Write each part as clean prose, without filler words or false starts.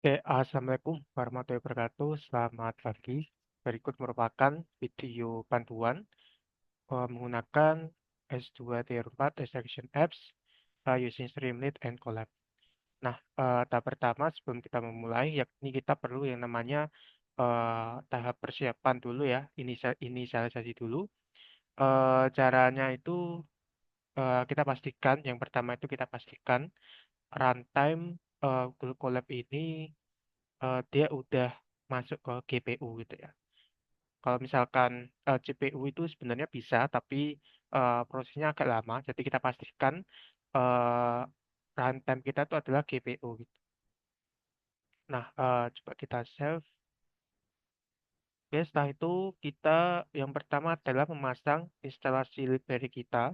Oke, Assalamualaikum warahmatullahi wabarakatuh. Selamat pagi. Berikut merupakan video panduan menggunakan S2 Tier 4 Extraction Apps using Streamlit and Collab. Nah, tahap pertama sebelum kita memulai, yakni kita perlu yang namanya tahap persiapan dulu ya, inisialisasi dulu. Caranya itu kita pastikan, yang pertama itu kita pastikan runtime Google Colab ini dia udah masuk ke GPU gitu ya. Kalau misalkan CPU itu sebenarnya bisa, tapi prosesnya agak lama. Jadi kita pastikan uh, runtime kita itu adalah GPU gitu. Nah, coba kita save. Oke, setelah itu kita yang pertama adalah memasang instalasi library kita.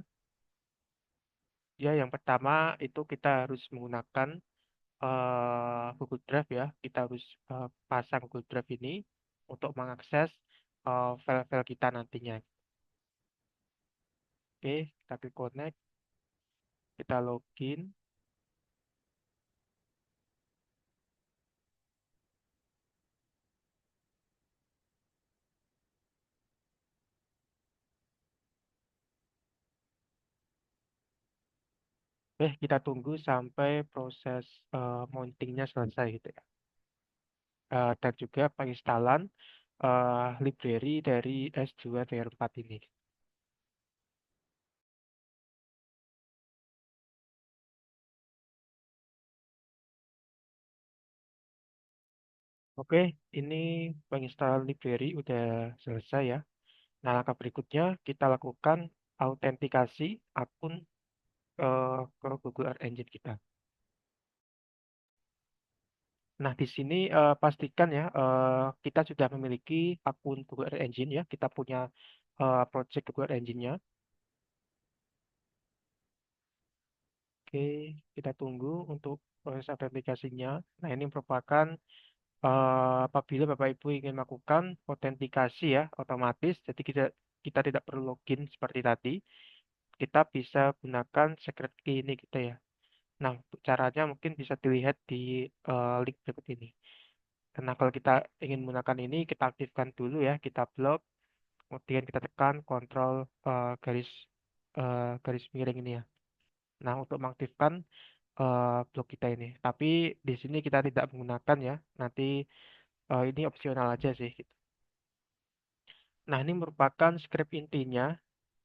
Ya, yang pertama itu kita harus menggunakan Google Drive ya. Kita harus pasang Google Drive ini untuk mengakses file-file kita nantinya. Oke, kita klik connect, kita login. Kita tunggu sampai proses mountingnya selesai gitu ya. Dan juga penginstalan library dari S2 Tier 4 ini. Oke, ini penginstalan library udah selesai ya. Nah, langkah berikutnya kita lakukan autentikasi akun ke Google Earth Engine kita. Nah, di sini pastikan ya kita sudah memiliki akun Google Earth Engine ya. Kita punya project Google Earth Engine-nya. Oke, kita tunggu untuk proses autentikasinya. Nah, ini merupakan apabila Bapak Ibu ingin melakukan autentikasi ya otomatis, jadi kita tidak perlu login seperti tadi. Kita bisa gunakan secret key ini gitu ya. Nah, untuk caranya mungkin bisa dilihat di link berikut ini. Karena kalau kita ingin menggunakan ini, kita aktifkan dulu ya, kita blok, kemudian kita tekan kontrol garis miring ini ya. Nah, untuk mengaktifkan blok kita ini. Tapi di sini kita tidak menggunakan ya. Nanti ini opsional aja sih, gitu. Nah, ini merupakan script intinya.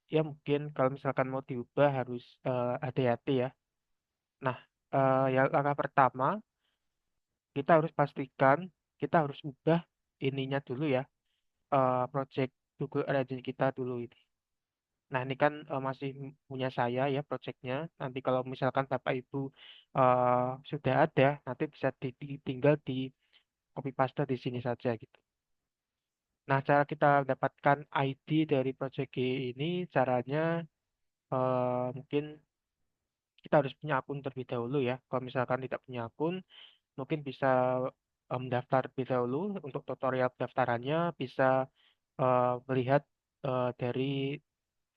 Ya mungkin kalau misalkan mau diubah harus hati-hati ya. Nah, yang langkah pertama kita harus pastikan kita harus ubah ininya dulu ya. Project Google Agent kita dulu ini. Nah, ini kan masih punya saya ya projectnya. Nanti kalau misalkan Bapak Ibu sudah ada, nanti bisa tinggal di copy paste di sini saja gitu. Nah, cara kita dapatkan ID dari project G ini, caranya mungkin kita harus punya akun terlebih dahulu ya. Kalau misalkan tidak punya akun, mungkin bisa mendaftar terlebih dahulu. Untuk tutorial pendaftarannya bisa melihat dari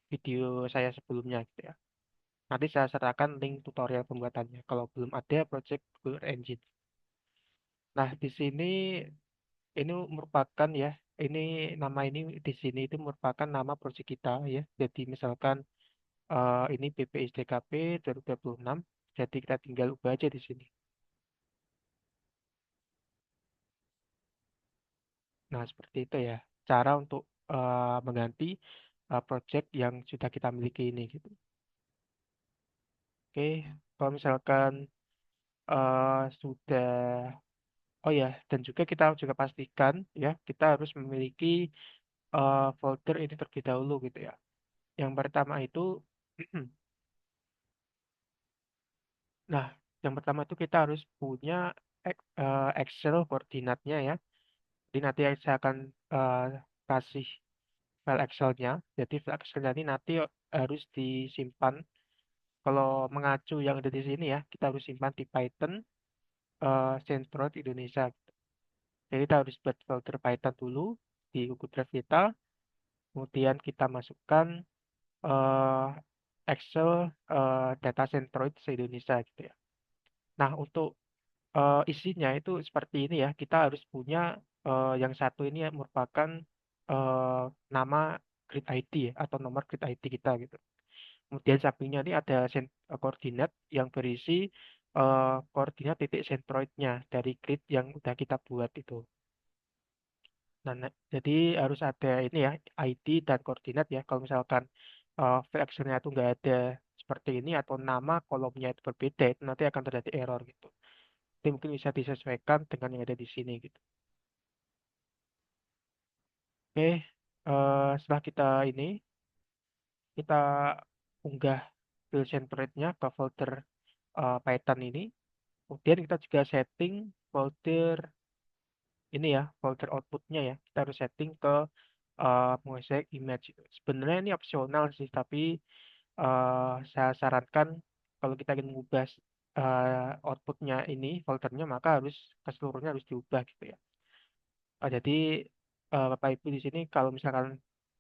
video saya sebelumnya gitu ya. Nanti saya sertakan link tutorial pembuatannya kalau belum ada project Google Engine. Nah, di sini ini merupakan ya, ini nama ini di sini itu merupakan nama project kita ya. Jadi misalkan ini BPSDKP 2026, jadi kita tinggal ubah aja di sini. Nah, seperti itu ya, cara untuk mengganti project yang sudah kita miliki ini gitu. Oke, kalau misalkan sudah, oh ya, dan juga kita juga pastikan ya, kita harus memiliki folder ini terlebih dahulu gitu ya. Yang pertama itu, nah, yang pertama itu kita harus punya Excel koordinatnya ya. Jadi nanti saya akan eh, kasih file Excel-nya. Jadi file Excel-nya ini nanti harus disimpan. Kalau mengacu yang ada di sini ya, kita harus simpan di Python Centroid Indonesia. Jadi kita harus buat folder Python dulu di Google Drive kita. Kemudian kita masukkan eh, Excel data Centroid se-Indonesia gitu ya. Nah, untuk isinya itu seperti ini ya. Kita harus punya yang satu ini ya, merupakan eh, nama grid ID ya, atau nomor grid ID kita gitu. Kemudian sampingnya ini ada koordinat yang berisi koordinat titik sentroidnya dari grid yang udah kita buat itu. Nah, jadi harus ada ini ya, ID dan koordinat ya. Kalau misalkan file Excel-nya itu nggak ada seperti ini atau nama kolomnya itu berbeda, itu nanti akan terjadi error gitu. Jadi mungkin bisa disesuaikan dengan yang ada di sini gitu. Oke, setelah kita unggah file centroid-nya ke folder Python ini. Kemudian kita juga setting folder ini ya, folder outputnya ya. Kita harus setting ke mosaic image. Sebenarnya ini opsional sih, tapi saya sarankan kalau kita ingin mengubah outputnya ini, foldernya, maka harus keseluruhannya harus diubah gitu ya. Jadi Bapak Ibu di sini kalau misalkan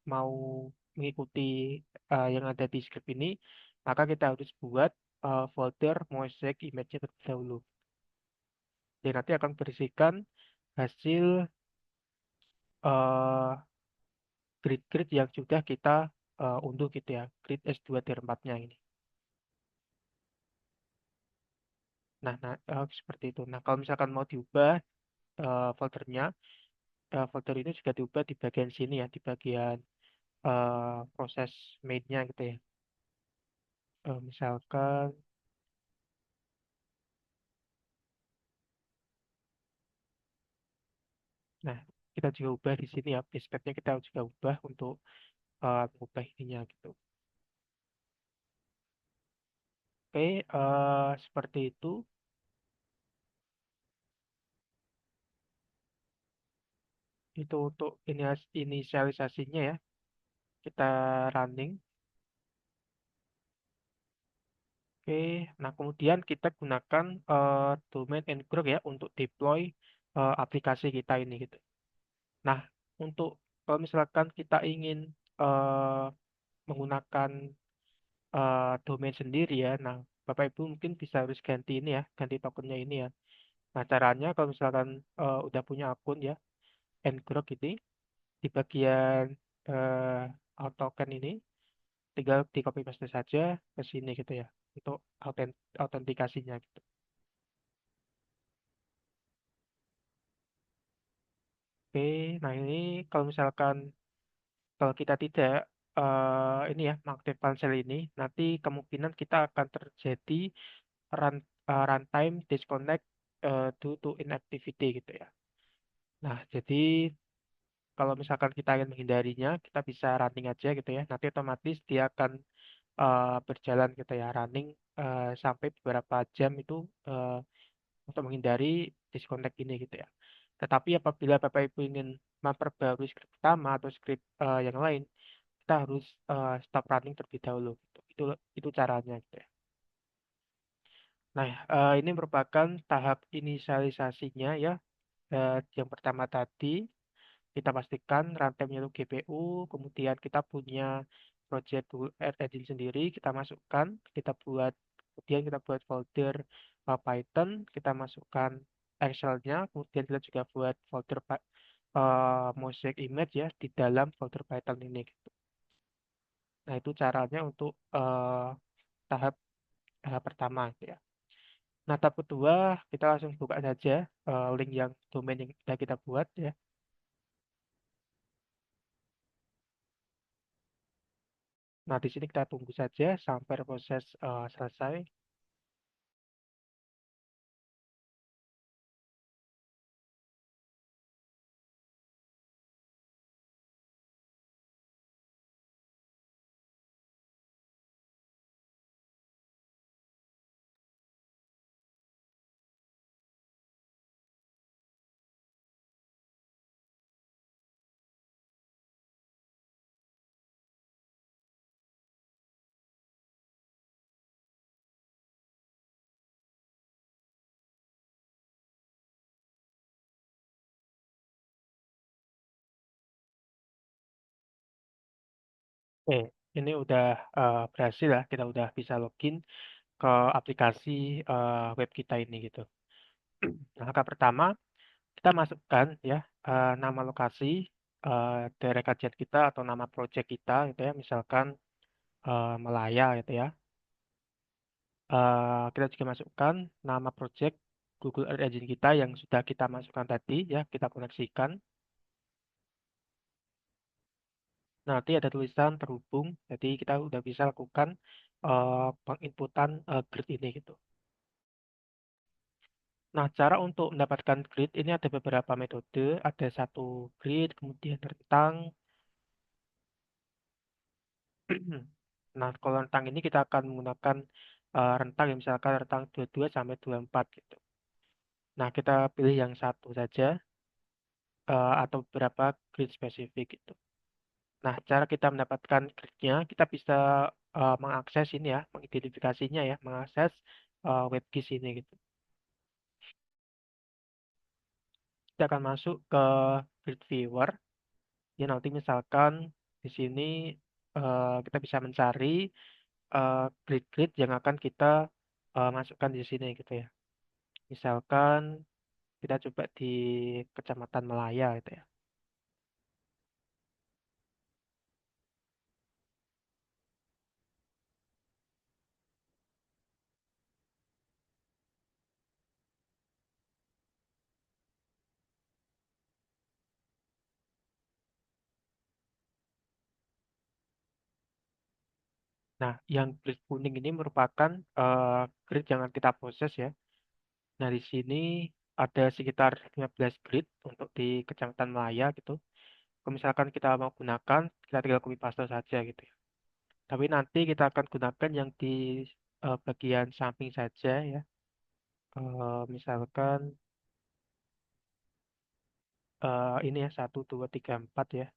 mau mengikuti yang ada di script ini, maka kita harus buat folder mosaic image-nya terlebih dahulu. Dan nanti akan berisikan hasil eh, grid-grid yang sudah kita unduh gitu ya, grid S2 tier 4-nya ini. Nah, seperti itu. Nah, kalau misalkan mau diubah foldernya, folder ini juga diubah di bagian sini ya, di bagian proses main-nya gitu ya. Misalkan, nah kita juga ubah di sini ya, basepath-nya kita juga ubah untuk mengubah ininya gitu. Oke, seperti itu. Itu untuk inisialisasinya ya. Kita running. Oke, nah kemudian kita gunakan domain and group ya untuk deploy aplikasi kita ini gitu. Nah, untuk kalau misalkan kita ingin eh, menggunakan domain sendiri ya, nah Bapak Ibu mungkin bisa harus ganti ini ya, ganti tokennya ini ya. Nah, caranya kalau misalkan udah punya akun ya, and group ini di bagian auth token ini tinggal di copy paste saja ke sini gitu ya untuk autentikasinya gitu. Oke, nah ini kalau misalkan kalau kita tidak ini ya mengaktifkan sel ini, nanti kemungkinan kita akan terjadi run, runtime disconnect due to inactivity gitu ya. Nah, jadi kalau misalkan kita ingin menghindarinya, kita bisa running aja gitu ya. Nanti otomatis dia akan berjalan gitu ya, running sampai beberapa jam itu eh, untuk menghindari disconnect ini gitu ya. Tetapi apabila Bapak Ibu ingin memperbarui script utama atau script yang lain, kita harus stop running terlebih dahulu gitu. Itu caranya gitu ya. Nah, ini merupakan tahap inisialisasinya ya. Yang pertama tadi kita pastikan runtime-nya itu GPU, kemudian kita punya project tool engine sendiri, kita masukkan, kemudian kita buat folder Python, kita masukkan Excel-nya, kemudian kita juga buat folder mosaic image ya di dalam folder Python ini gitu. Nah, itu caranya untuk tahap pertama gitu ya. Nah, tahap kedua kita langsung buka saja link yang domain yang sudah kita buat ya. Nah, di sini kita tunggu saja sampai proses selesai. Oke, ini udah berhasil ya. Kita udah bisa login ke aplikasi web kita ini gitu. Langkah pertama, kita masukkan ya nama lokasi daerah kajian kita atau nama project kita gitu ya, misalkan Melaya gitu ya. Kita juga masukkan nama project Google Earth Engine kita yang sudah kita masukkan tadi ya, kita koneksikan. Nanti ada tulisan terhubung, jadi kita udah bisa lakukan penginputan grid ini gitu. Nah, cara untuk mendapatkan grid ini ada beberapa metode. Ada satu grid, kemudian rentang. Nah, kalau rentang ini kita akan menggunakan rentang yang misalkan rentang 22 sampai 24 gitu. Nah, kita pilih yang satu saja atau beberapa grid spesifik gitu. Nah, cara kita mendapatkan gridnya, kita bisa mengakses ini ya, mengidentifikasinya ya, mengakses WebGIS ini gitu. Kita akan masuk ke grid viewer. Ya, nanti misalkan di sini kita bisa mencari grid-grid yang akan kita masukkan di sini gitu ya. Misalkan kita coba di Kecamatan Melaya gitu ya. Nah, yang grid kuning ini merupakan grid yang akan kita proses ya. Nah, di sini ada sekitar 15 grid untuk di Kecamatan Melaya gitu. Kalau misalkan kita mau gunakan, kita tinggal copy paste saja gitu ya. Tapi nanti kita akan gunakan yang di bagian samping saja ya. Misalkan ini ya 1, 2, 3, 4 ya.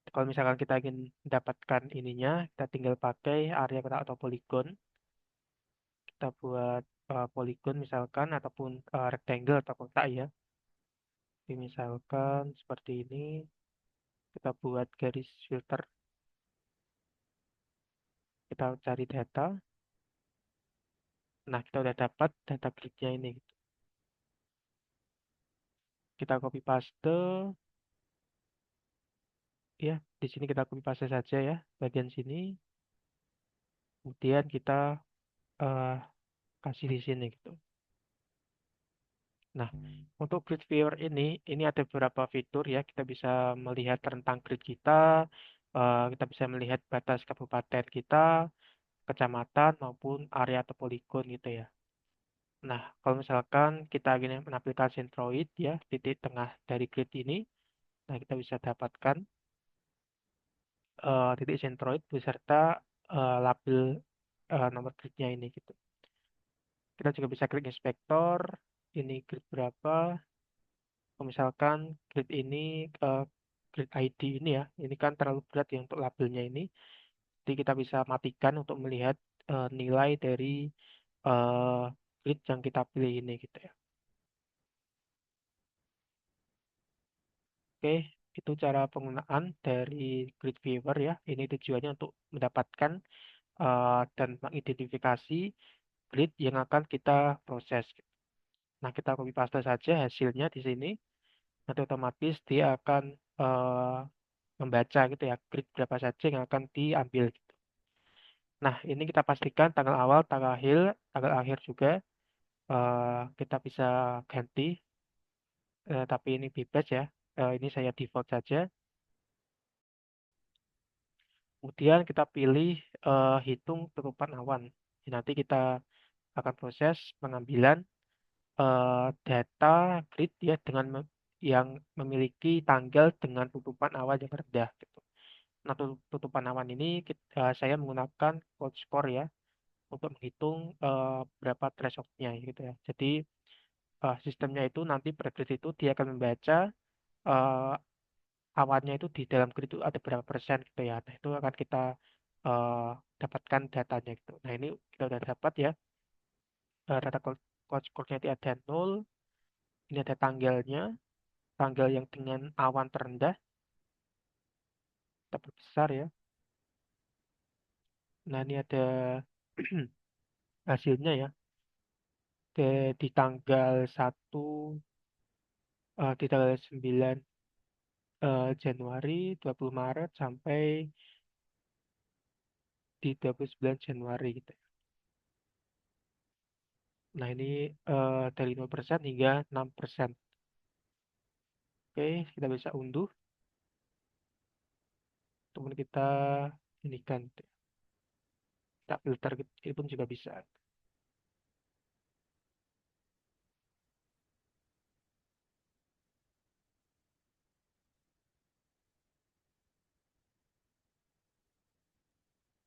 Kalau misalkan kita ingin mendapatkan ininya, kita tinggal pakai area kotak atau poligon. Kita buat poligon misalkan ataupun rectangle atau kotak ya. Jadi misalkan seperti ini, kita buat garis filter, kita cari data. Nah, kita udah dapat data gridnya ini. Kita copy paste ya. Di sini kita copy paste saja ya, bagian sini. Kemudian kita eh, kasih di sini gitu. Nah, untuk grid viewer ini ada beberapa fitur ya. Kita bisa melihat rentang grid kita, kita bisa melihat batas kabupaten kita, kecamatan maupun area atau poligon gitu ya. Nah, kalau misalkan kita ingin menampilkan centroid ya, titik tengah dari grid ini, nah kita bisa dapatkan titik centroid beserta label nomor gridnya ini gitu. Kita juga bisa klik inspektor, ini grid berapa, misalkan grid ini grid ID ini ya, ini kan terlalu berat ya untuk labelnya ini. Jadi kita bisa matikan untuk melihat nilai dari eh, grid yang kita pilih ini gitu ya. Oke, itu cara penggunaan dari grid viewer ya. Ini tujuannya untuk mendapatkan dan mengidentifikasi grid yang akan kita proses. Nah, kita copy paste saja hasilnya di sini. Nanti otomatis dia akan eh, membaca gitu ya grid berapa saja yang akan diambil gitu. Nah, ini kita pastikan tanggal awal, tanggal akhir juga kita bisa ganti, tapi ini bebas ya. Ini saya default saja. Kemudian kita pilih hitung tutupan awan. Nanti kita akan proses pengambilan data grid ya dengan yang memiliki tanggal dengan tutupan awan yang rendah gitu. Nah, tutupan awan ini saya menggunakan cloud score ya untuk menghitung berapa thresholdnya gitu ya. Jadi sistemnya itu nanti per grid itu dia akan membaca eh, awannya itu di dalam grid itu ada berapa persen gitu ya. Nah, itu akan kita eh, dapatkan datanya gitu. Nah, ini kita udah dapat ya data cloud score-nya itu ada 0, ini ada tanggalnya, tanggal yang dengan awan terendah, kita perbesar ya. Nah, ini ada hasilnya ya. di tanggal 1, di tanggal 9 Januari, 20 Maret sampai di 29 Januari gitu. Nah, ini dari 0% hingga 6%. Oke, kita bisa unduh, teman kita ini kan kita filter gitu, ini pun juga bisa.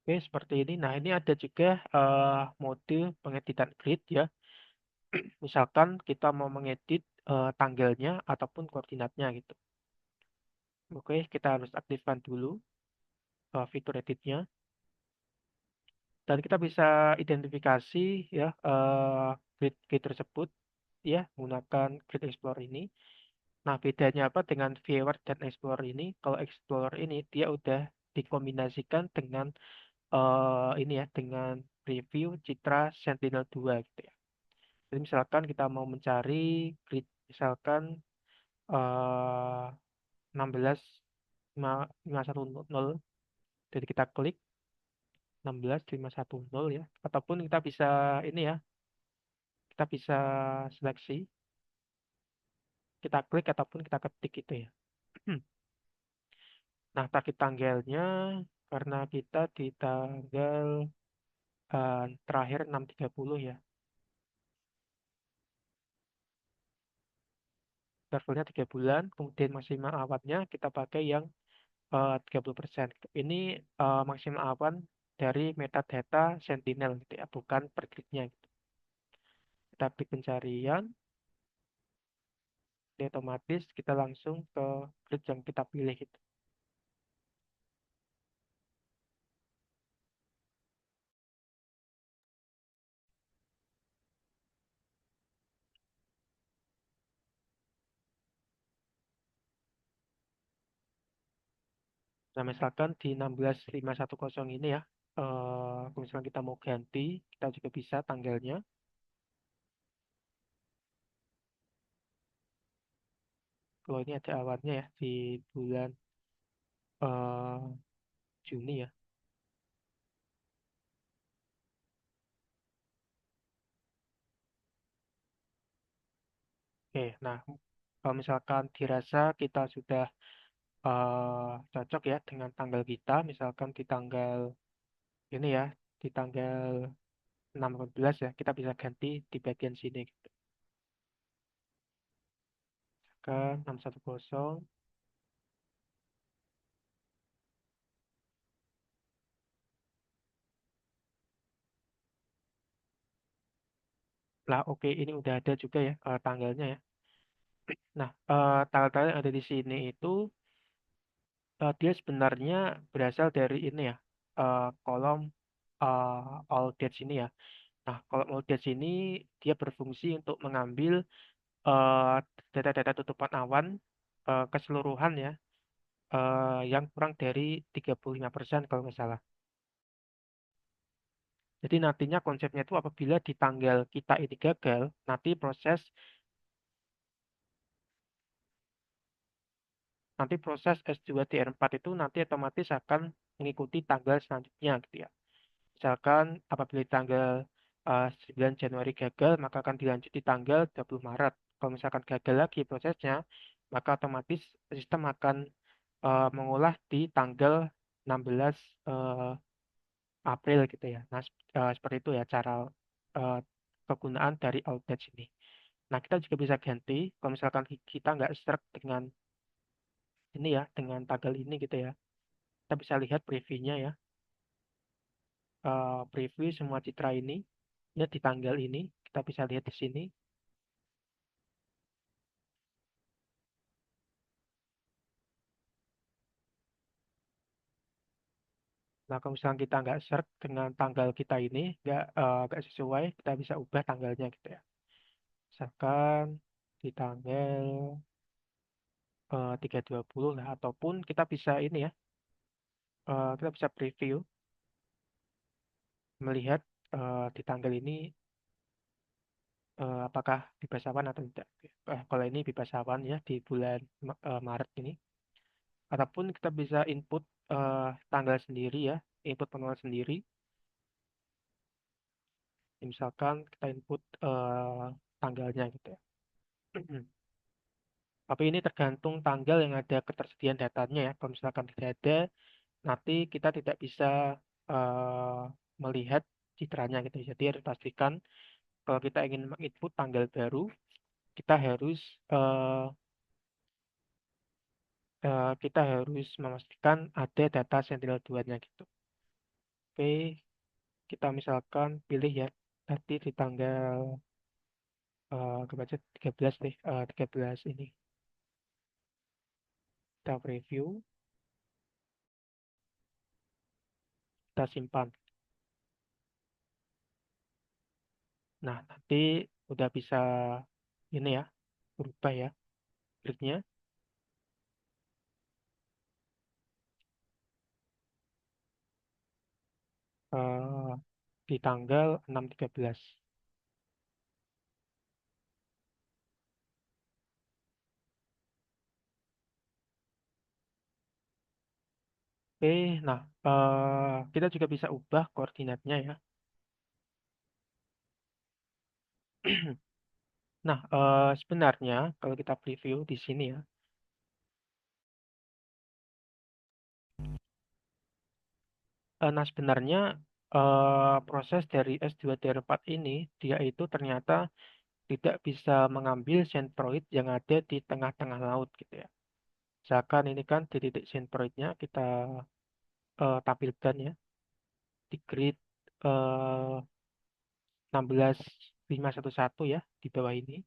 Oke, seperti ini. Nah, ini ada juga mode pengeditan grid ya. Misalkan kita mau mengedit tanggalnya ataupun koordinatnya gitu. Oke, kita harus aktifkan dulu fitur editnya. Dan kita bisa identifikasi ya grid tersebut ya menggunakan Grid Explorer ini. Nah, bedanya apa dengan Viewer dan Explorer ini? Kalau Explorer ini dia udah dikombinasikan dengan ini ya dengan preview Citra Sentinel-2 gitu ya. Jadi misalkan kita mau mencari grid misalkan eh 16 510, jadi kita klik 16510 ya, ataupun kita bisa ini ya, kita bisa seleksi, kita klik ataupun kita ketik gitu ya. Nah, target tanggalnya karena kita di tanggal terakhir 6.30 ya. Intervalnya 3 bulan, kemudian maksimal awannya kita pakai yang 30%. Ini maksimal awan dari metadata Sentinel gitu ya, bukan per gridnya gitu. Kita klik pencarian, dia otomatis kita langsung ke grid yang kita pilih gitu. Nah, misalkan di 16510 ini ya, kalau misalkan kita mau ganti, kita juga bisa tanggalnya. Kalau ini ada awannya ya di bulan eh, Juni ya. Oke, nah kalau misalkan dirasa kita sudah cocok ya dengan tanggal kita, misalkan di tanggal ini ya, di tanggal 16 ya, kita bisa ganti di bagian sini gitu. Ke 610. Lah, oke, ini udah ada juga ya tanggalnya ya. Nah, tanggal-tanggal yang ada di sini itu dia sebenarnya berasal dari ini ya, kolom all dates ini ya. Nah, kolom all dates ini dia berfungsi untuk mengambil eh, data-data tutupan awan keseluruhan ya, yang kurang dari 35% kalau nggak salah. Jadi nantinya konsepnya itu apabila di tanggal kita ini gagal, nanti proses S2TR4 itu nanti otomatis akan mengikuti tanggal selanjutnya gitu ya. Misalkan apabila di tanggal 9 Januari gagal, maka akan dilanjut di tanggal 20 Maret. Kalau misalkan gagal lagi prosesnya, maka otomatis sistem akan mengolah di tanggal 16 eh, April gitu ya. Nah, seperti itu ya cara eh, kegunaan dari Outdates ini. Nah, kita juga bisa ganti kalau misalkan kita nggak struck dengan ini ya, dengan tanggal ini gitu ya. Kita bisa lihat previewnya ya. Preview semua citra ini. Ya, di tanggal ini kita bisa lihat di sini. Nah, kalau misalkan kita nggak search dengan tanggal kita ini, nggak sesuai, kita bisa ubah tanggalnya gitu ya. Misalkan di tanggal 3.20 lah, ataupun kita bisa ini ya, kita bisa preview, melihat di tanggal ini apakah bebas awan atau tidak. Kalau ini bebas awan ya di bulan Maret ini. Ataupun kita bisa input tanggal sendiri ya, input manual sendiri. Misalkan kita input tanggalnya gitu ya. Tapi ini tergantung tanggal yang ada ketersediaan datanya ya. Kalau misalkan tidak ada, nanti kita tidak bisa eh, melihat citranya gitu. Jadi harus pastikan kalau kita ingin menginput tanggal baru, kita harus eh, kita harus memastikan ada data Sentinel 2-nya gitu. Oke, kita misalkan pilih ya tadi di tanggal kebaca 13 deh, 13 ini. Kita preview, kita simpan. Nah, nanti udah bisa ini ya, berubah ya gridnya eh, di tanggal 6.13. Oke, nah kita juga bisa ubah koordinatnya ya. Nah, sebenarnya kalau kita preview di sini ya, nah sebenarnya proses dari S2-4 ini dia itu ternyata tidak bisa mengambil sentroid yang ada di tengah-tengah laut gitu ya. Misalkan ini kan di titik sentroidnya kita tampilkan ya di grid 16511 ya di bawah ini.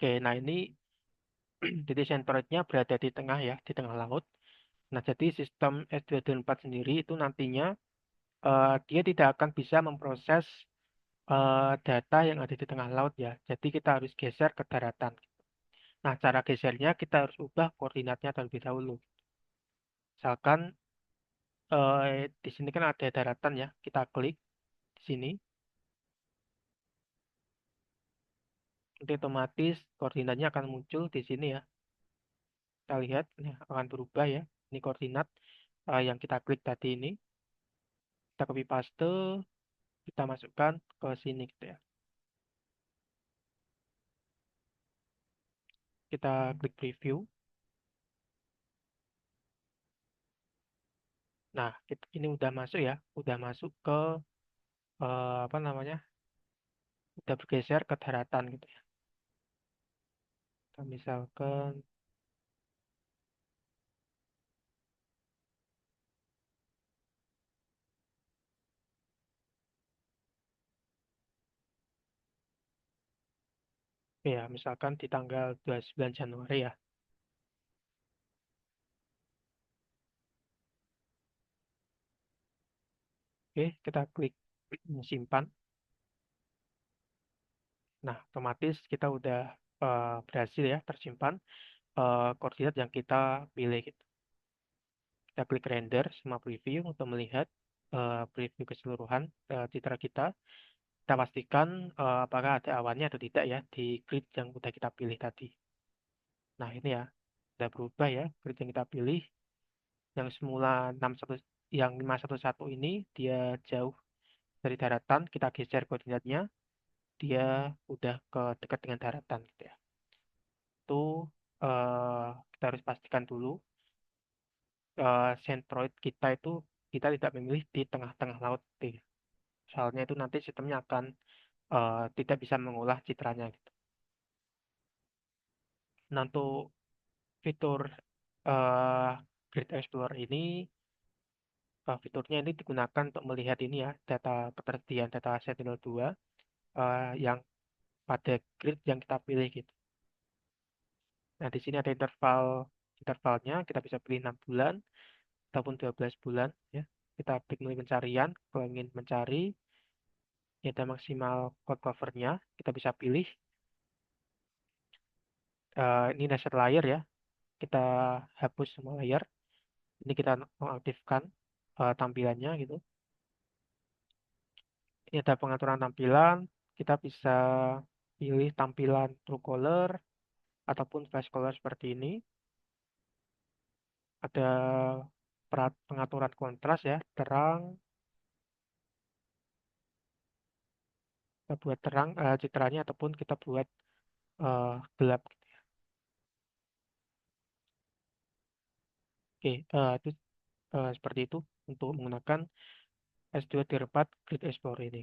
Oke, nah ini titik sentroidnya berada di tengah ya, di tengah laut. Nah, jadi sistem S224 sendiri itu nantinya dia tidak akan bisa memproses data yang ada di tengah laut ya. Jadi kita harus geser ke daratan. Nah, cara gesernya kita harus ubah koordinatnya terlebih dahulu. Misalkan di sini kan ada daratan ya, kita klik di sini, nanti otomatis koordinatnya akan muncul di sini ya. Kita lihat, ini akan berubah ya. Ini koordinat yang kita klik tadi ini, kita copy paste, kita masukkan ke sini gitu ya. Kita klik preview. Nah, ini udah masuk ya, udah masuk ke apa namanya, udah bergeser ke daratan gitu ya. Kita misalkan, ya misalkan di tanggal 29 Januari ya. Oke, kita klik simpan. Nah, otomatis kita udah berhasil ya tersimpan koordinat yang kita pilih gitu. Kita klik render sama preview untuk melihat preview keseluruhan citra kita. Kita pastikan apakah ada awannya atau tidak ya di grid yang udah kita pilih tadi. Nah, ini ya, udah berubah ya grid yang kita pilih. Yang semula 61, yang 511 ini dia jauh dari daratan, kita geser koordinatnya, dia udah ke dekat dengan daratan gitu ya. Itu kita harus pastikan dulu sentroid kita itu kita tidak memilih di tengah-tengah laut gitu ya. Soalnya itu nanti sistemnya akan tidak bisa mengolah citranya gitu. Nah, untuk fitur eh, Grid Explorer ini fiturnya ini digunakan untuk melihat ini ya data ketersediaan data Sentinel-2 yang pada grid yang kita pilih gitu. Nah, di sini ada intervalnya, kita bisa pilih 6 bulan, ataupun 12 bulan ya. Kita klik menu pencarian, kalau ingin mencari, ini ada maksimal code covernya, kita bisa pilih. Ini dasar layer ya, kita hapus semua layer. Ini kita mengaktifkan tampilannya gitu. Ini ada pengaturan tampilan, kita bisa pilih tampilan true color ataupun flash color seperti ini. Ada pengaturan kontras ya, terang, kita buat terang citranya ataupun kita buat gelap. Oke, itu seperti itu untuk menggunakan S2 Tier 4 Grid Explorer ini.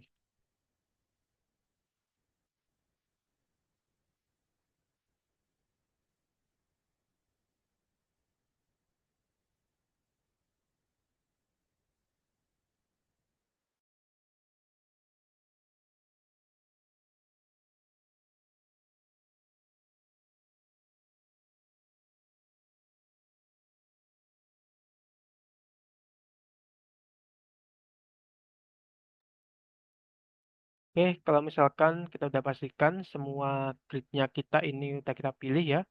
Oke, kalau misalkan kita udah pastikan semua gridnya kita ini udah kita pilih ya,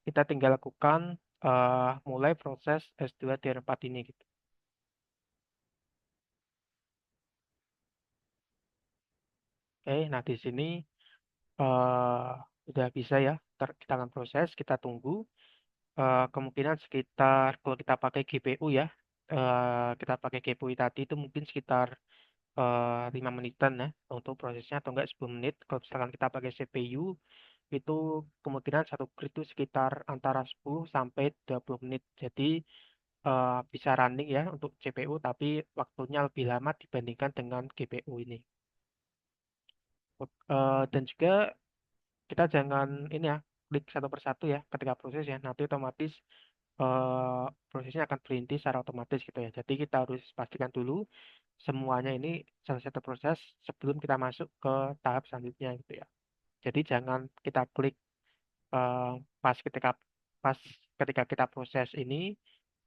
kita tinggal lakukan mulai proses S2 Tier 4 ini gitu. Oke, nah di sini udah bisa ya, kita akan proses, kita tunggu. Kemungkinan sekitar kalau kita pakai GPU ya, kita pakai GPU tadi itu mungkin sekitar 5 menitan ya untuk prosesnya atau enggak 10 menit. Kalau misalkan kita pakai CPU itu kemungkinan satu grid itu sekitar antara 10 sampai 20 menit. Jadi bisa running ya untuk CPU tapi waktunya lebih lama dibandingkan dengan GPU ini. Dan juga kita jangan ini ya klik satu persatu ya ketika proses ya nanti otomatis prosesnya akan berhenti secara otomatis gitu ya. Jadi kita harus pastikan dulu semuanya ini selesai terproses sebelum kita masuk ke tahap selanjutnya gitu ya. Jadi jangan kita klik eh, pas ketika pas ketika kita proses ini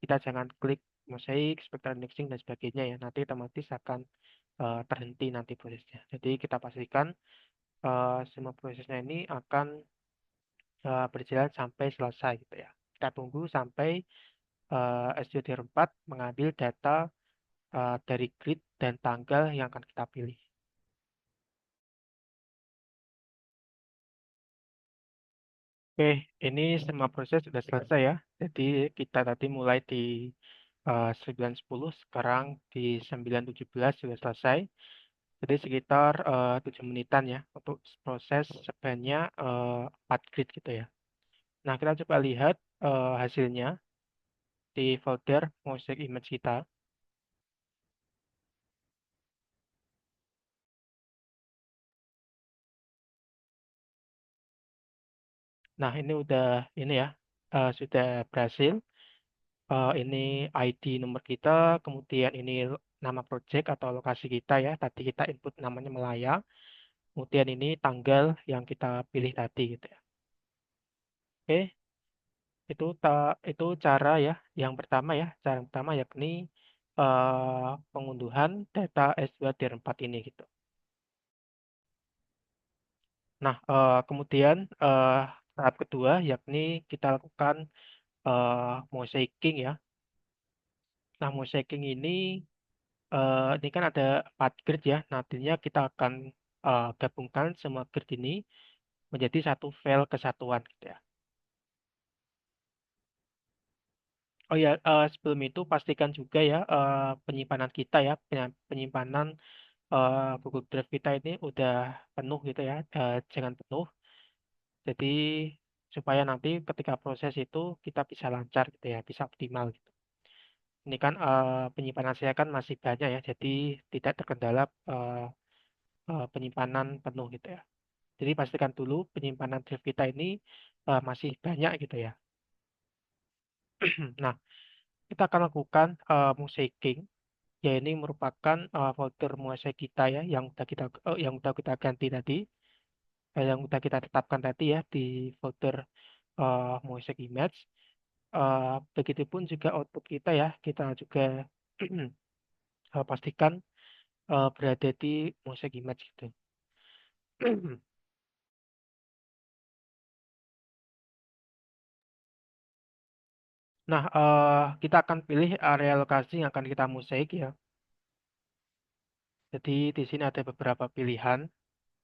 kita jangan klik mosaic, spectral indexing dan sebagainya ya. Nanti otomatis akan terhenti nanti prosesnya. Jadi kita pastikan semua prosesnya ini akan berjalan sampai selesai gitu ya. Kita tunggu sampai SJDR4 mengambil data dari grid dan tanggal yang akan kita pilih. Oke, ini semua proses sudah selesai ya. Jadi kita tadi mulai di 9.10, sekarang di 9.17 sudah selesai. Jadi sekitar 7 menitan ya untuk proses sebanyak 4 grid gitu ya. Nah, kita coba lihat hasilnya di folder mosaic image kita. Nah, ini udah ini ya, sudah berhasil. Ini ID nomor kita, kemudian ini nama project atau lokasi kita ya. Tadi kita input namanya Melaya. Kemudian ini tanggal yang kita pilih tadi gitu ya. Oke, itu cara ya. Yang pertama ya, cara pertama yakni pengunduhan data S2 Tier 4 ini gitu. Nah, kemudian tahap kedua yakni kita lakukan mosaicing ya. Nah, mosaicing ini kan ada 4 grid ya. Nantinya kita akan gabungkan semua grid ini menjadi satu file kesatuan gitu ya. Oh ya, sebelum itu pastikan juga ya penyimpanan kita ya, penyimpanan Google Drive kita ini udah penuh gitu ya, jangan penuh. Jadi supaya nanti ketika proses itu kita bisa lancar gitu ya, bisa optimal gitu. Ini kan penyimpanan saya kan masih banyak ya, jadi tidak terkendala penyimpanan penuh gitu ya. Jadi pastikan dulu penyimpanan drive kita ini masih banyak gitu ya. Nah, kita akan lakukan mosaicing, ya ini merupakan folder mosaic kita ya yang udah kita ganti tadi, yang udah kita tetapkan tadi ya di folder mosaic image. Begitupun juga output kita ya, kita juga pastikan berada di mosaic image gitu. Nah, kita akan pilih area lokasi yang akan kita mosaik ya. Jadi di sini ada beberapa pilihan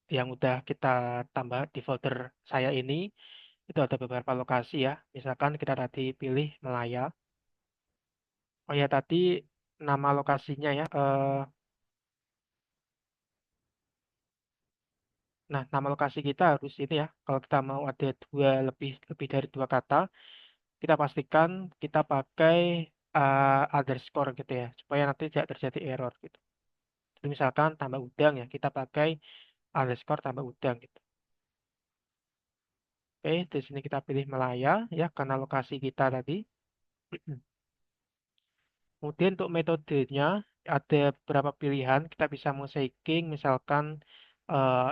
yang udah kita tambah di folder saya ini. Itu ada beberapa lokasi ya. Misalkan kita tadi pilih Melaya. Oh ya tadi nama lokasinya ya. Nah, nama lokasi kita harus ini ya. Kalau kita mau ada lebih lebih dari dua kata, kita pastikan kita pakai underscore gitu ya, supaya nanti tidak terjadi error gitu. Jadi misalkan tambah udang ya, kita pakai underscore tambah udang gitu. Oke, di sini kita pilih Melaya ya, karena lokasi kita tadi. Kemudian untuk metodenya ada beberapa pilihan. Kita bisa mosaiking, misalkan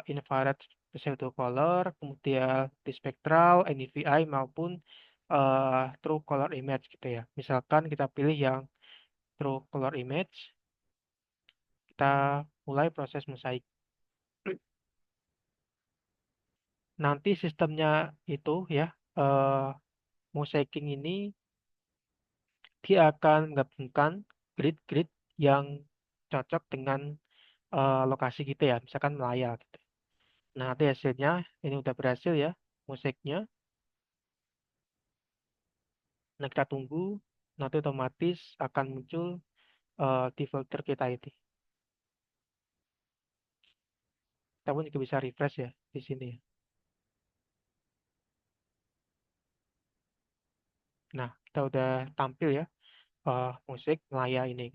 infrared pseudocolor, kemudian dispectral, NDVI maupun true color image gitu ya. Misalkan kita pilih yang true color image, kita mulai proses mosaik. Nanti sistemnya itu ya, eh, mosaiking ini dia akan menggabungkan grid-grid yang cocok dengan lokasi kita ya, misalkan Melaya gitu. Nah, nanti hasilnya ini udah berhasil ya, musiknya. Nah, kita tunggu, nanti otomatis akan muncul di folder kita ini. Kita pun juga bisa refresh ya di sini. Nah, kita udah tampil ya musik Melaya ini.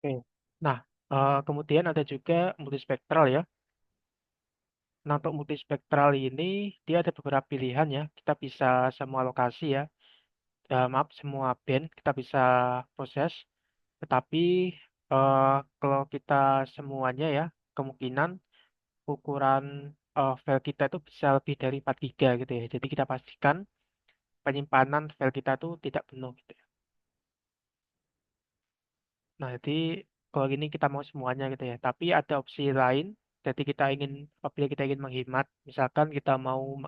Oke. Nah, kemudian ada juga multispektral ya. Nah, untuk multispektral ini dia ada beberapa pilihan ya. Kita bisa semua lokasi ya. Maaf, semua band kita bisa proses. Tetapi kalau kita semuanya ya, kemungkinan ukuran file kita itu bisa lebih dari 4 giga gitu ya. Jadi kita pastikan penyimpanan file kita itu tidak penuh gitu ya. Nah, jadi kalau gini kita mau semuanya gitu ya. Tapi ada opsi lain. Jadi apabila kita ingin menghemat, misalkan kita mau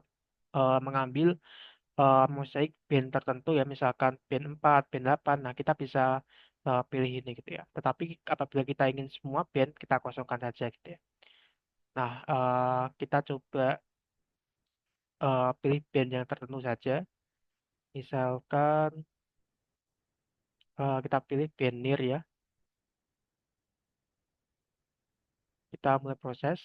mengambil mosaik band tertentu ya, misalkan band 4 band 8, nah kita bisa pilih ini gitu ya. Tetapi apabila kita ingin semua band, kita kosongkan saja gitu ya. Nah, kita coba pilih band yang tertentu saja. Misalkan kita pilih band NIR ya. Kita mulai proses.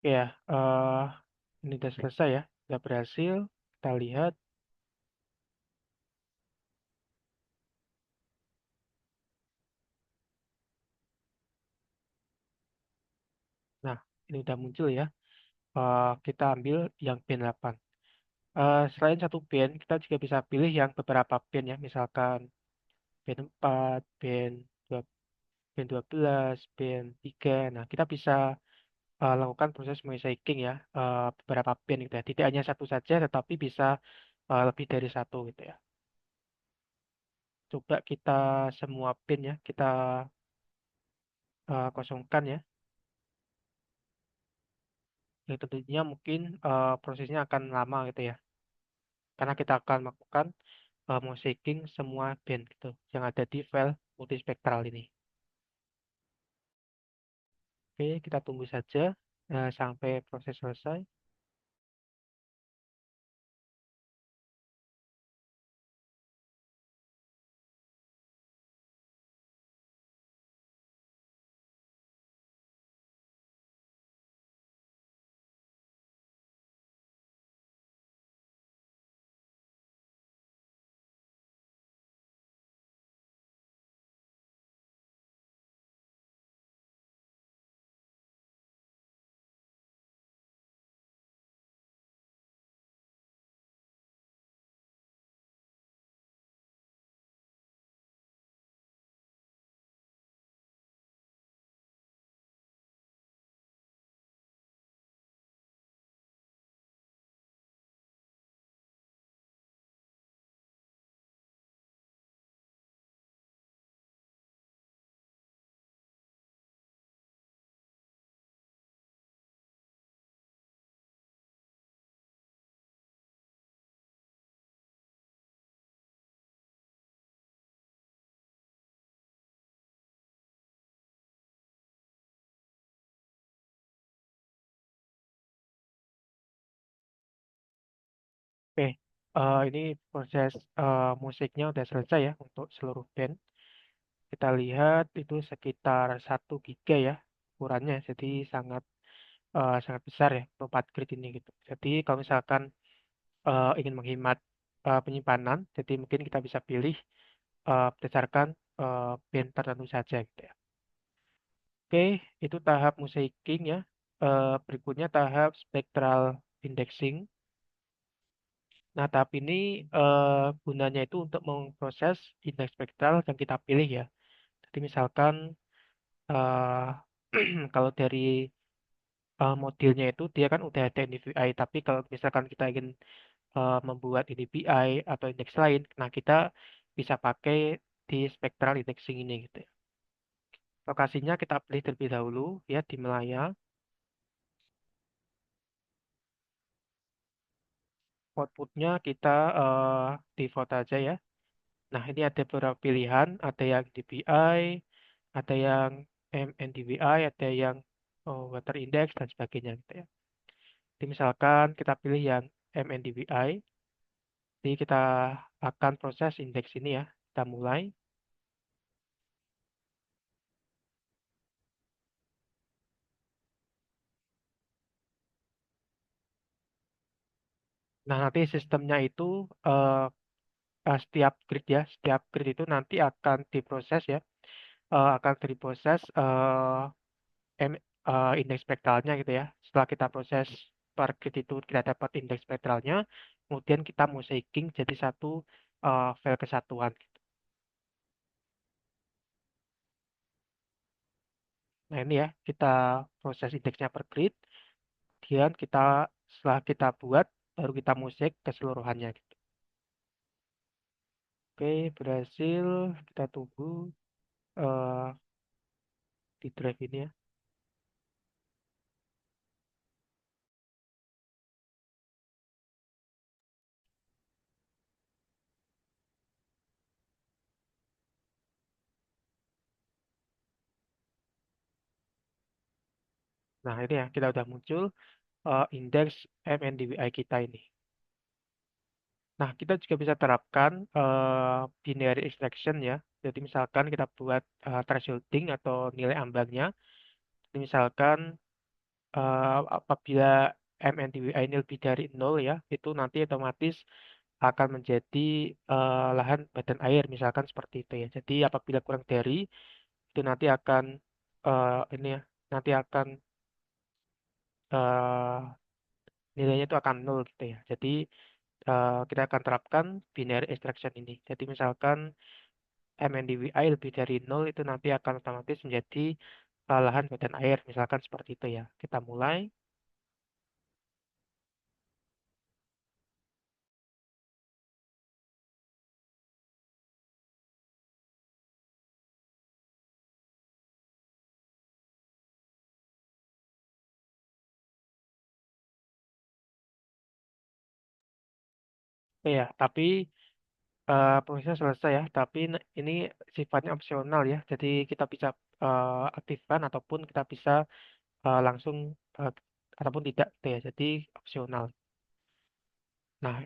Ya, ini sudah selesai ya. Sudah berhasil. Kita lihat. Nah, ini udah muncul ya. Kita ambil yang band 8. Selain satu band, kita juga bisa pilih yang beberapa band ya. Misalkan band 4, band 12, band 3. Nah, kita bisa lakukan proses mosaiking ya. Beberapa band gitu ya. Tidak hanya satu saja, tetapi bisa lebih dari satu gitu ya. Coba kita semua band ya. Kita kosongkan ya. yang tentunya mungkin prosesnya akan lama gitu ya, karena kita akan melakukan mosaicing semua band gitu yang ada di file multispektral ini. Oke, kita tunggu saja sampai proses selesai. Oke, ini proses musiknya udah selesai ya untuk seluruh band. Kita lihat itu sekitar 1 GB ya ukurannya, jadi sangat besar ya untuk 4 grid ini gitu. Jadi kalau misalkan ingin menghemat penyimpanan, jadi mungkin kita bisa pilih berdasarkan band tertentu saja gitu ya. Oke, itu tahap mosaiking ya. Berikutnya tahap spectral indexing. Nah, tahap ini gunanya itu untuk memproses indeks spektral yang kita pilih ya. Jadi misalkan eh kalau dari modelnya itu dia kan udah ada NDVI, tapi kalau misalkan kita ingin membuat NDVI atau indeks lain, nah kita bisa pakai di spectral indexing ini gitu ya. Lokasinya kita pilih terlebih dahulu ya di Malaya. Outputnya kita default aja ya. Nah, ini ada beberapa pilihan, ada yang DPI, ada yang MNDVI, ada yang water index dan sebagainya gitu ya. Jadi misalkan kita pilih yang MNDVI, jadi kita akan proses indeks ini ya. Kita mulai. Nah, nanti sistemnya itu setiap grid ya, setiap grid itu nanti akan diproses ya, akan diproses indeks spektralnya gitu ya. Setelah kita proses per grid itu kita dapat indeks spektralnya, kemudian kita mosaiking jadi satu file kesatuan. Nah ini ya, kita proses indeksnya per grid, kemudian setelah kita buat, baru kita mosaik keseluruhannya gitu. Oke, berhasil. Kita tunggu eh, di drive ini ya. Nah ini ya, kita udah muncul indeks MNDVI kita ini. Nah, kita juga bisa terapkan binary extraction ya. Jadi misalkan kita buat thresholding atau nilai ambangnya. Jadi misalkan apabila MNDWI ini lebih dari 0 ya, itu nanti otomatis akan menjadi lahan badan air, misalkan seperti itu ya. Jadi apabila kurang dari, itu nanti akan ini ya, nanti akan eh, nilainya itu akan 0 gitu ya. Jadi kita akan terapkan binary extraction ini. Jadi misalkan MNDWI lebih dari 0 itu nanti akan otomatis menjadi lahan badan air, misalkan seperti itu ya. Kita mulai. Iya, tapi prosesnya selesai ya. Tapi ini sifatnya opsional ya. Jadi kita bisa aktifkan ataupun kita bisa langsung eh, ataupun tidak gitu ya. Jadi opsional. Nah,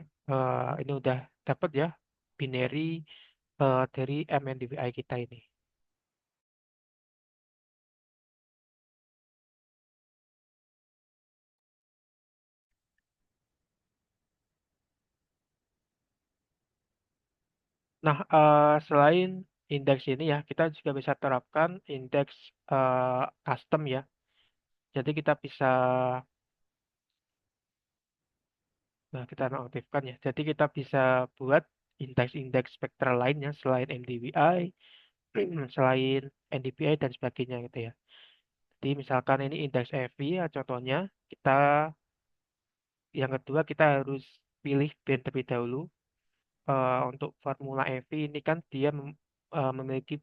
ini udah dapat ya binary dari MNDVI kita ini. Nah, selain indeks ini ya, kita juga bisa terapkan indeks custom ya. Jadi kita bisa, nah kita nonaktifkan ya. Jadi kita bisa buat indeks-indeks spektral lainnya selain MDVI, selain NDVI dan sebagainya gitu ya. Jadi misalkan ini indeks EV ya contohnya, kita yang kedua kita harus pilih band terlebih dahulu. Untuk Formula EV ini kan dia memiliki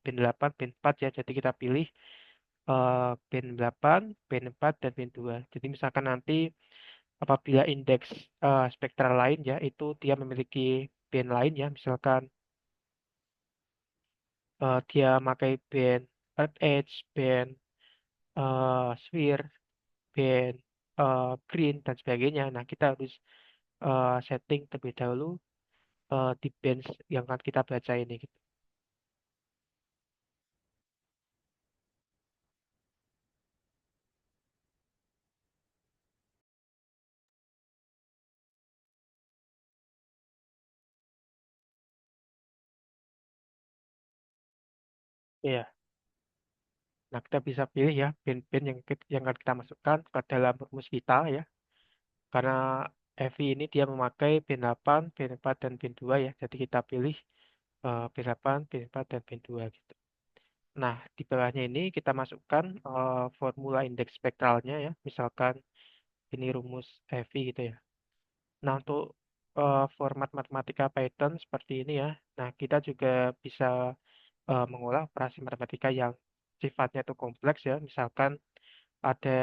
band 8, band 4 ya. Jadi kita pilih band 8, band 4, dan band 2. Jadi misalkan nanti apabila indeks spektral lain ya, itu dia memiliki band lain ya, misalkan dia pakai band Earth Edge, band Sphere, band Green, dan sebagainya. Nah, kita harus setting terlebih dahulu di band yang akan kita baca ini. Gitu. Iya. Nah, kita bisa pilih ya band-band yang akan kita masukkan ke dalam rumus kita ya. Karena EV ini dia memakai pin 8, pin 4, dan pin 2 ya. Jadi kita pilih pin 8, pin 4, dan pin 2 gitu. Nah, di bawahnya ini kita masukkan formula indeks spektralnya ya. Misalkan ini rumus EV gitu ya. Nah, untuk format matematika Python seperti ini ya. Nah, kita juga bisa mengolah operasi matematika yang sifatnya itu kompleks ya. Misalkan ada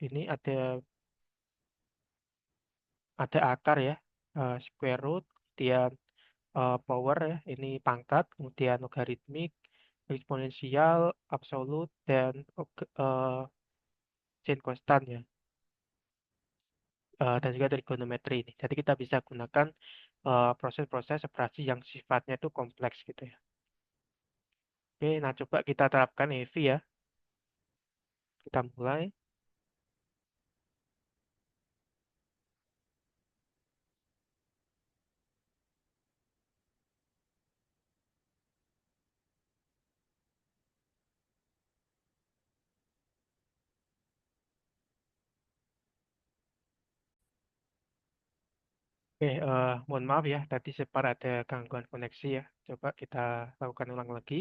ini ada akar ya, square root, kemudian power ya, ini pangkat, kemudian logaritmik, eksponensial, absolut, dan sin konstan ya, dan juga trigonometri ini. Jadi kita bisa gunakan proses-proses operasi yang sifatnya itu kompleks gitu ya. Oke, nah coba kita terapkan EV ya. Kita mulai. Oke, mohon maaf ya, tadi sempat ada gangguan koneksi ya. Coba kita lakukan ulang lagi.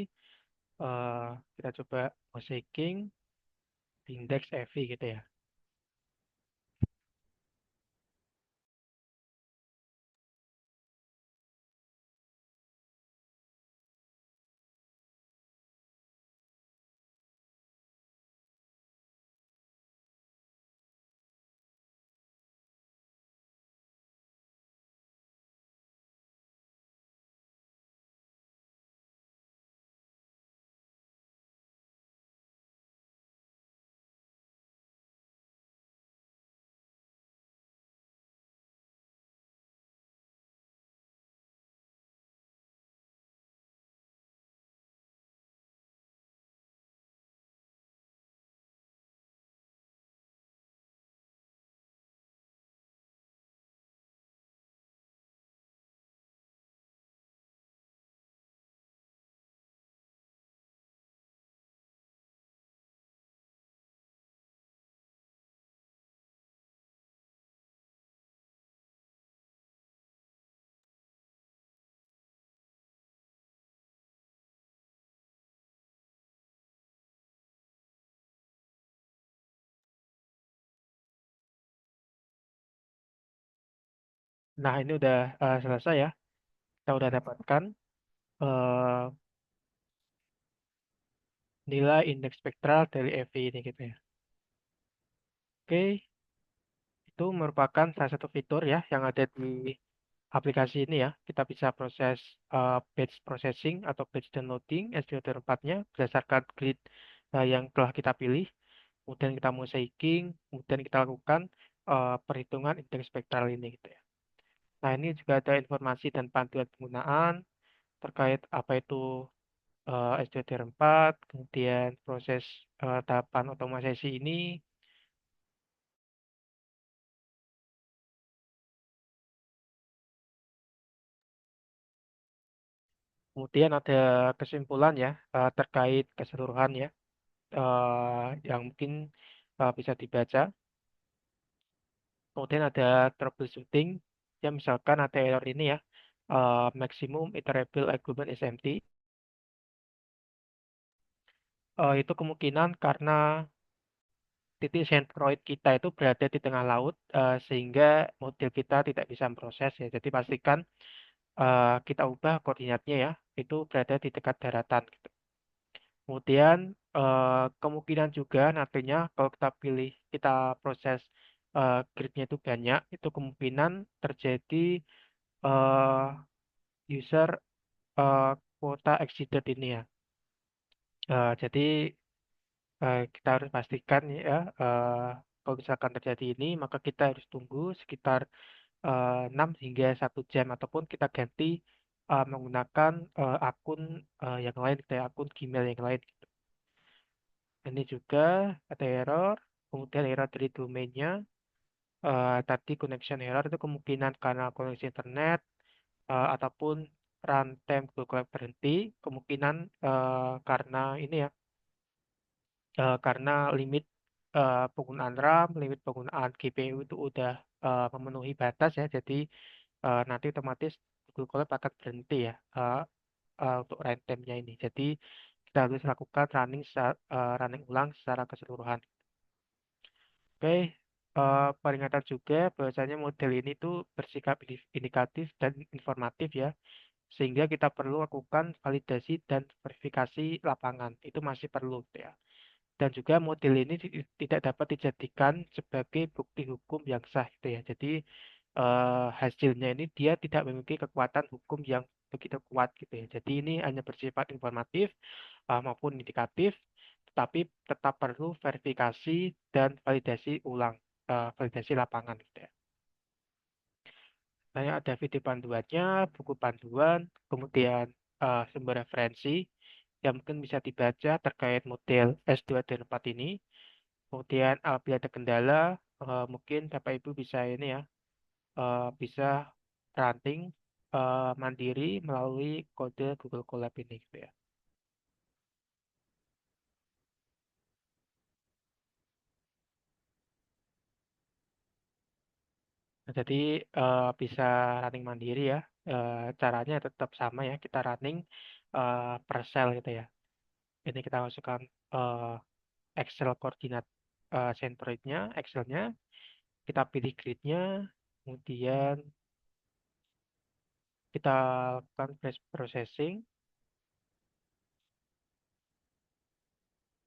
Eh, kita coba mosaiking indeks EV gitu ya. Nah, ini udah selesai ya. Kita udah dapatkan eh, nilai indeks spektral dari EV ini gitu ya. Oke, itu merupakan salah satu fitur ya yang ada di aplikasi ini ya. Kita bisa proses batch processing atau batch downloading SDO4-nya berdasarkan grid yang telah kita pilih. Kemudian kita mosaiking, kemudian kita lakukan perhitungan indeks spektral ini gitu ya. Nah, ini juga ada informasi dan panduan penggunaan terkait apa itu SDO4, kemudian proses tahapan otomatisasi ini. Kemudian ada kesimpulan ya terkait keseluruhan ya yang mungkin bisa dibaca. Kemudian ada troubleshooting ya misalkan ada error ini ya maximum iterable argument is empty. Itu kemungkinan karena titik sentroid kita itu berada di tengah laut sehingga model kita tidak bisa memproses ya. Jadi pastikan kita ubah koordinatnya ya itu berada di dekat daratan gitu. Kemudian kemungkinan juga nantinya kalau kita pilih kita proses gridnya itu banyak, itu kemungkinan terjadi eh, user eh, quota exceeded ini ya. Jadi kita harus pastikan ya kalau misalkan terjadi ini maka kita harus tunggu sekitar 6 hingga 1 jam ataupun kita ganti menggunakan akun yang lain, kayak akun Gmail yang lain. Ini juga ada error, kemudian error dari domainnya. Tadi connection error itu kemungkinan karena koneksi internet ataupun runtime Google Cloud berhenti. Kemungkinan karena ini ya, karena limit penggunaan RAM, limit penggunaan GPU itu udah memenuhi batas ya. Jadi nanti otomatis Google Cloud akan berhenti ya untuk runtime-nya ini. Jadi kita harus lakukan running ulang secara keseluruhan. Oke, peringatan juga bahwasanya model ini tuh bersikap indikatif dan informatif ya, sehingga kita perlu lakukan validasi dan verifikasi lapangan. Itu masih perlu gitu ya. Dan juga model ini tidak dapat dijadikan sebagai bukti hukum yang sah gitu ya. Jadi hasilnya ini dia tidak memiliki kekuatan hukum yang begitu kuat gitu ya. Jadi ini hanya bersifat informatif maupun indikatif, tetapi tetap perlu verifikasi dan validasi ulang, validasi lapangan gitu ya. Saya ada video panduannya, buku panduan, kemudian sumber referensi yang mungkin bisa dibaca terkait model S2 dan 4 ini. Kemudian apabila ada kendala, mungkin Bapak Ibu bisa ini ya, bisa ranting mandiri melalui kode Google Colab ini gitu ya. Nah, jadi bisa running mandiri ya. Caranya tetap sama ya. Kita running per cell gitu ya. Ini kita masukkan eh, Excel koordinat centroidnya, Excelnya. Kita pilih gridnya, kemudian kita lakukan batch processing,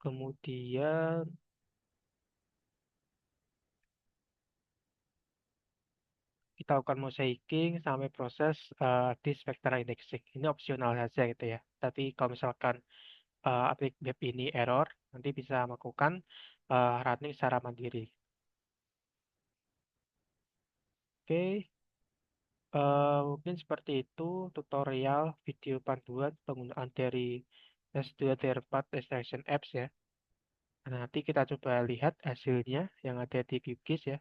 kemudian kita lakukan mosaiking sampai proses di spectral indexing. Ini opsional saja gitu ya. Tapi kalau misalkan aplik web ini error, nanti bisa melakukan running secara mandiri. Oke, mungkin seperti itu tutorial video panduan penggunaan dari S2 Tier 4 Extraction Apps ya. Nah, nanti kita coba lihat hasilnya yang ada di QGIS ya.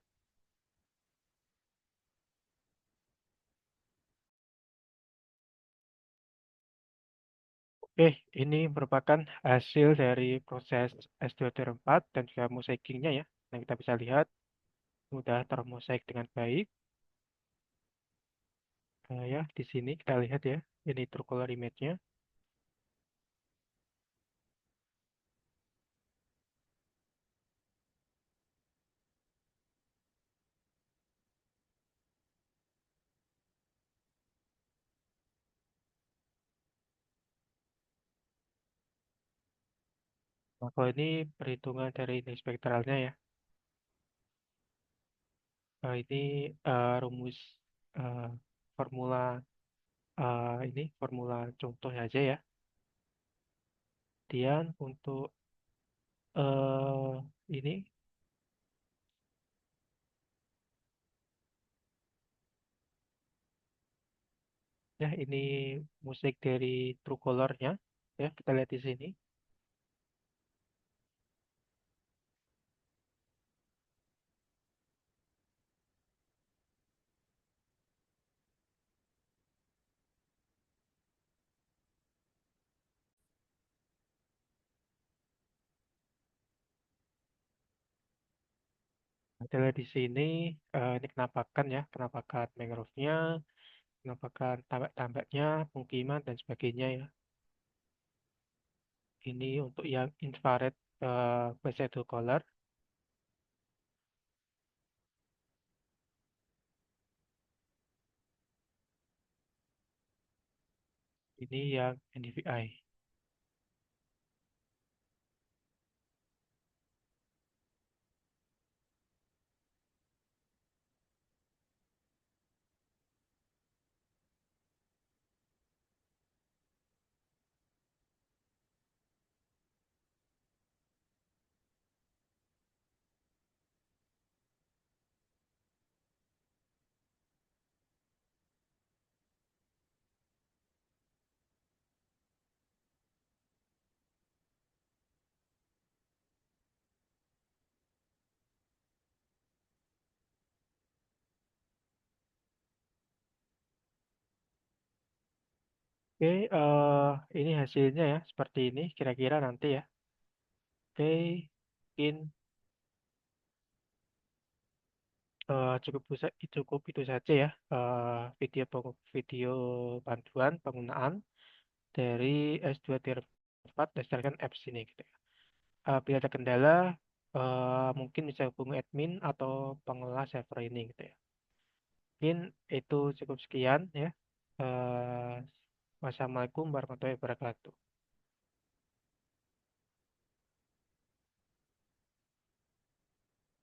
Oke, ini merupakan hasil dari proses S2 Tier 4 dan juga mosaikingnya ya. Nah, kita bisa lihat sudah termosaik dengan baik. Ya, di sini kita lihat ya, ini true color image-nya. Nah, kalau ini perhitungan dari indeks spektralnya ya. Ini rumus eh, formula ini formula contohnya aja ya. Kemudian untuk ini ya ini musik dari Truecaller-nya ya kita lihat di sini. Kita lihat di sini ini penampakan ya, penampakan mangrove-nya, penampakan tambak-tambaknya, pemukiman dan sebagainya ya. Ini untuk yang infrared shadow color, ini yang NDVI. Oke, ini hasilnya ya seperti ini kira-kira nanti ya. Oke, mungkin cukup itu saja ya video bantuan penggunaan dari S2 Tier 4 berdasarkan apps ini gitu ya. Bila ada kendala mungkin bisa hubungi admin atau pengelola server ini gitu ya. Mungkin itu cukup sekian ya. Eh, Wassalamualaikum warahmatullahi wabarakatuh.